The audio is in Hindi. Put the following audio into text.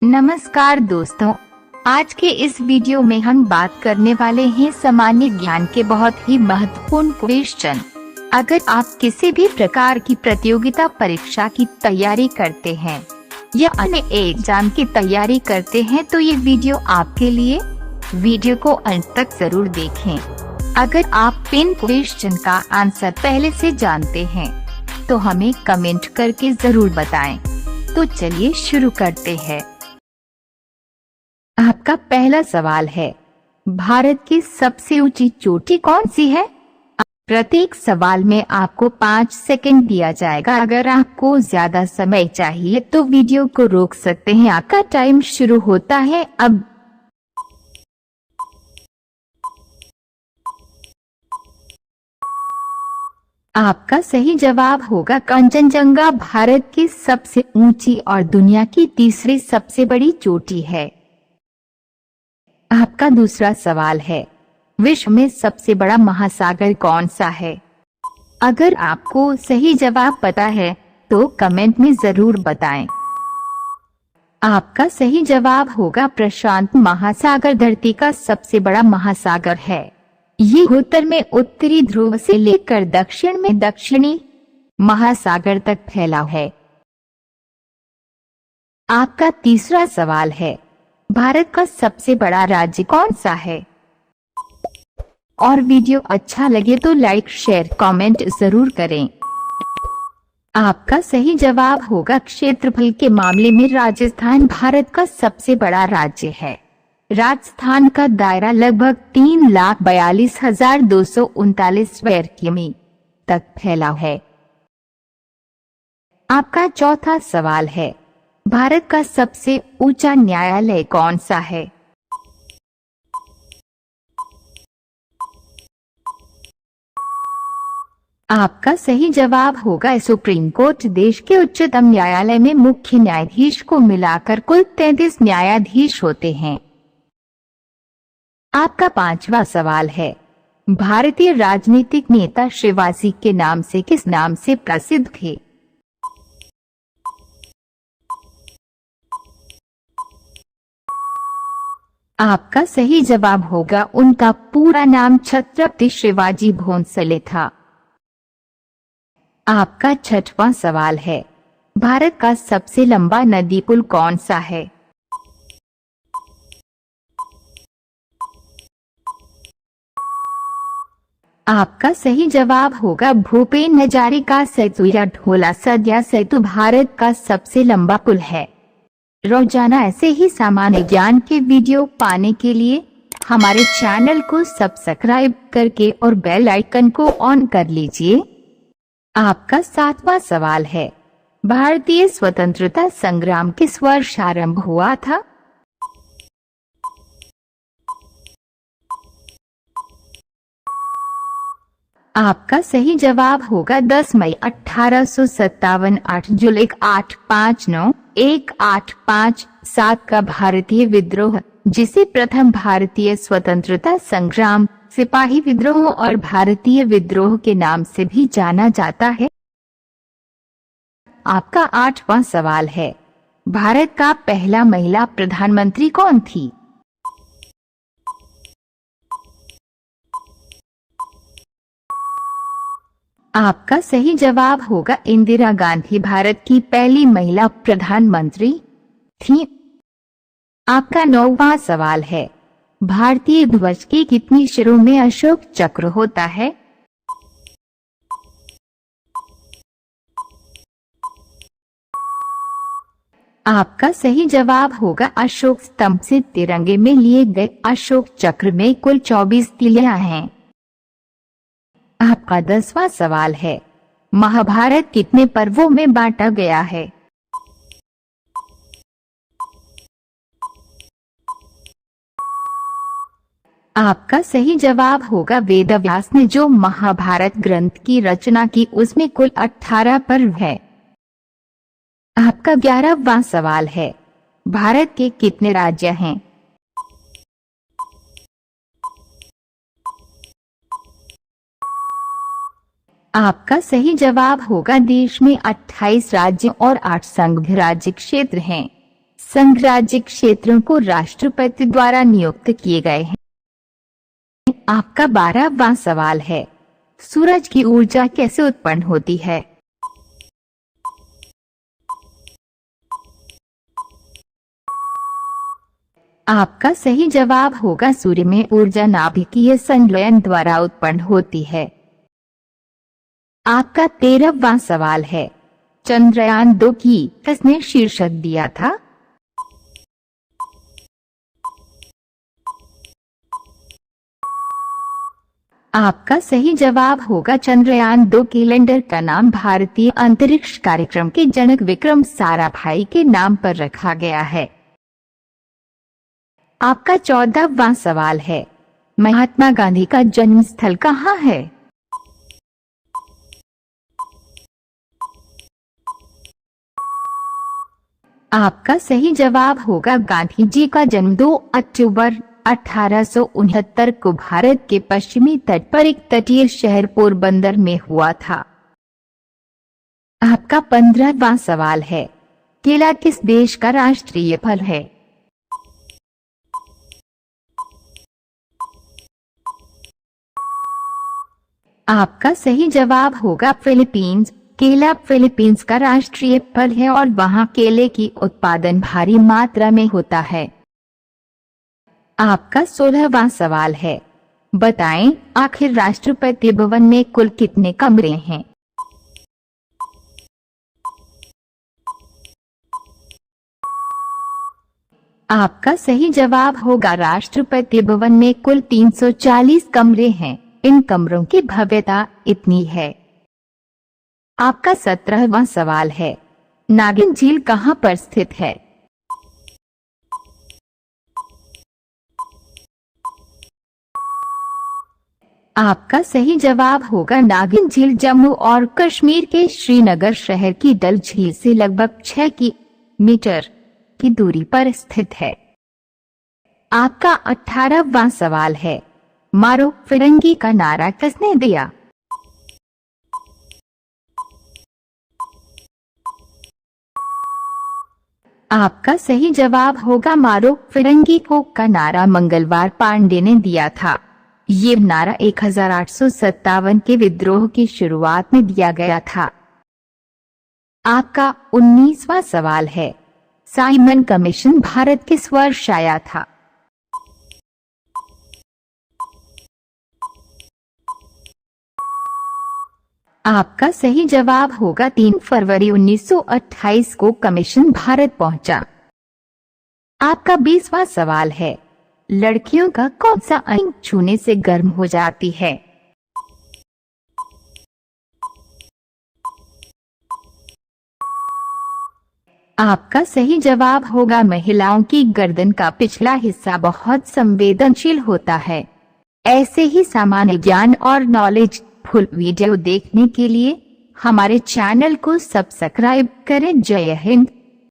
नमस्कार दोस्तों, आज के इस वीडियो में हम बात करने वाले हैं सामान्य ज्ञान के बहुत ही महत्वपूर्ण क्वेश्चन। अगर आप किसी भी प्रकार की प्रतियोगिता परीक्षा की तैयारी करते हैं या अन्य एग्जाम की तैयारी करते हैं तो ये वीडियो आपके लिए। वीडियो को अंत तक जरूर देखें। अगर आप इन क्वेश्चन का आंसर पहले से जानते हैं तो हमें कमेंट करके जरूर बताएं। तो चलिए शुरू करते हैं। आपका पहला सवाल है, भारत की सबसे ऊंची चोटी कौन सी है? प्रत्येक सवाल में आपको 5 सेकंड दिया जाएगा। अगर आपको ज्यादा समय चाहिए तो वीडियो को रोक सकते हैं। आपका टाइम शुरू होता है अब। आपका सही जवाब होगा कंचनजंगा भारत की सबसे ऊंची और दुनिया की तीसरी सबसे बड़ी चोटी है। आपका दूसरा सवाल है, विश्व में सबसे बड़ा महासागर कौन सा है? अगर आपको सही जवाब पता है तो कमेंट में जरूर बताएं। आपका सही जवाब होगा प्रशांत महासागर धरती का सबसे बड़ा महासागर है। ये उत्तर में उत्तरी ध्रुव से लेकर दक्षिण में दक्षिणी महासागर तक फैला है। आपका तीसरा सवाल है, भारत का सबसे बड़ा राज्य कौन सा है? और वीडियो अच्छा लगे तो लाइक शेयर कमेंट जरूर करें। आपका सही जवाब होगा क्षेत्रफल के मामले में राजस्थान भारत का सबसे बड़ा राज्य है। राजस्थान का दायरा लगभग 3,42,239 स्क्वायर किमी तक फैला है। आपका चौथा सवाल है, भारत का सबसे ऊंचा न्यायालय कौन सा है? आपका सही जवाब होगा सुप्रीम कोर्ट। देश के उच्चतम न्यायालय में मुख्य न्यायाधीश को मिलाकर कुल 33 न्यायाधीश होते हैं। आपका पांचवा सवाल है, भारतीय राजनीतिक नेता शिवाजी के नाम से किस नाम से प्रसिद्ध थे? आपका सही जवाब होगा उनका पूरा नाम छत्रपति शिवाजी भोंसले था। आपका छठवां सवाल है, भारत का सबसे लंबा नदी पुल कौन सा है? आपका सही जवाब होगा भूपेन हजारिका सेतु या ढोला सदिया सेतु भारत का सबसे लंबा पुल है। रोजाना ऐसे ही सामान्य ज्ञान के वीडियो पाने के लिए हमारे चैनल को सब्सक्राइब करके और बेल आइकन को ऑन कर लीजिए। आपका सातवां सवाल है, भारतीय स्वतंत्रता संग्राम किस वर्ष आरंभ हुआ था? आपका सही जवाब होगा 10 मई 1857, 8 जुलाई 859 1857 का भारतीय विद्रोह, जिसे प्रथम भारतीय स्वतंत्रता संग्राम, सिपाही विद्रोह और भारतीय विद्रोह के नाम से भी जाना जाता है। आपका आठवां सवाल है, भारत का पहला महिला प्रधानमंत्री कौन थी? आपका सही जवाब होगा इंदिरा गांधी भारत की पहली महिला प्रधानमंत्री थी। आपका 9वां सवाल है, भारतीय ध्वज के कितनी सिरों में अशोक चक्र होता है? आपका सही जवाब होगा अशोक स्तंभ से तिरंगे में लिए गए अशोक चक्र में कुल 24 तिलियां हैं। आपका 10वां सवाल है, महाभारत कितने पर्वों में बांटा गया है? आपका सही जवाब होगा वेदव्यास ने जो महाभारत ग्रंथ की रचना की उसमें कुल 18 पर्व है। आपका 11वां सवाल है, भारत के कितने राज्य हैं? आपका सही जवाब होगा देश में 28 राज्य और 8 संघ राज्य क्षेत्र हैं। संघ राज्य क्षेत्रों को राष्ट्रपति द्वारा नियुक्त किए गए हैं। आपका 12वां सवाल है, सूरज की ऊर्जा कैसे उत्पन्न होती है? आपका सही जवाब होगा सूर्य में ऊर्जा नाभिकीय संलयन द्वारा उत्पन्न होती है। आपका 13वां सवाल है, चंद्रयान 2 की किसने शीर्षक दिया था? आपका सही जवाब होगा चंद्रयान 2 के लैंडर का नाम भारतीय अंतरिक्ष कार्यक्रम के जनक विक्रम साराभाई के नाम पर रखा गया है। आपका 14वां सवाल है, महात्मा गांधी का जन्म स्थल कहाँ है? आपका सही जवाब होगा गांधी जी का जन्म 2 अक्टूबर 1869 को भारत के पश्चिमी तट पर एक तटीय शहर पोरबंदर में हुआ था। आपका 15वां सवाल है, केला किस देश का राष्ट्रीय फल है? आपका सही जवाब होगा फिलीपींस। केला फिलीपींस का राष्ट्रीय फल है और वहां केले की उत्पादन भारी मात्रा में होता है। आपका 16वां सवाल है, बताएं आखिर राष्ट्रपति भवन में कुल कितने कमरे हैं? आपका सही जवाब होगा राष्ट्रपति भवन में कुल 340 कमरे हैं। इन कमरों की भव्यता इतनी है। आपका 17वां सवाल है, नागिन झील कहाँ पर स्थित है? आपका सही जवाब होगा नागिन झील जम्मू और कश्मीर के श्रीनगर शहर की डल झील से लगभग 6 किलोमीटर की दूरी पर स्थित है। आपका 18वां सवाल है, मारो फिरंगी का नारा किसने दिया? आपका सही जवाब होगा मारो फिरंगी को का नारा मंगलवार पांडे ने दिया था। ये नारा 1857 के विद्रोह की शुरुआत में दिया गया था। आपका 19वां सवाल है, साइमन कमीशन भारत किस वर्ष आया था? आपका सही जवाब होगा 3 फरवरी 1928 को कमीशन भारत पहुंचा। आपका 20वां सवाल है, लड़कियों का कौन सा अंग छूने से गर्म हो जाती है? आपका सही जवाब होगा महिलाओं की गर्दन का पिछला हिस्सा बहुत संवेदनशील होता है। ऐसे ही सामान्य ज्ञान और नॉलेज फुल वीडियो देखने के लिए हमारे चैनल को सब्सक्राइब करें। जय हिंद।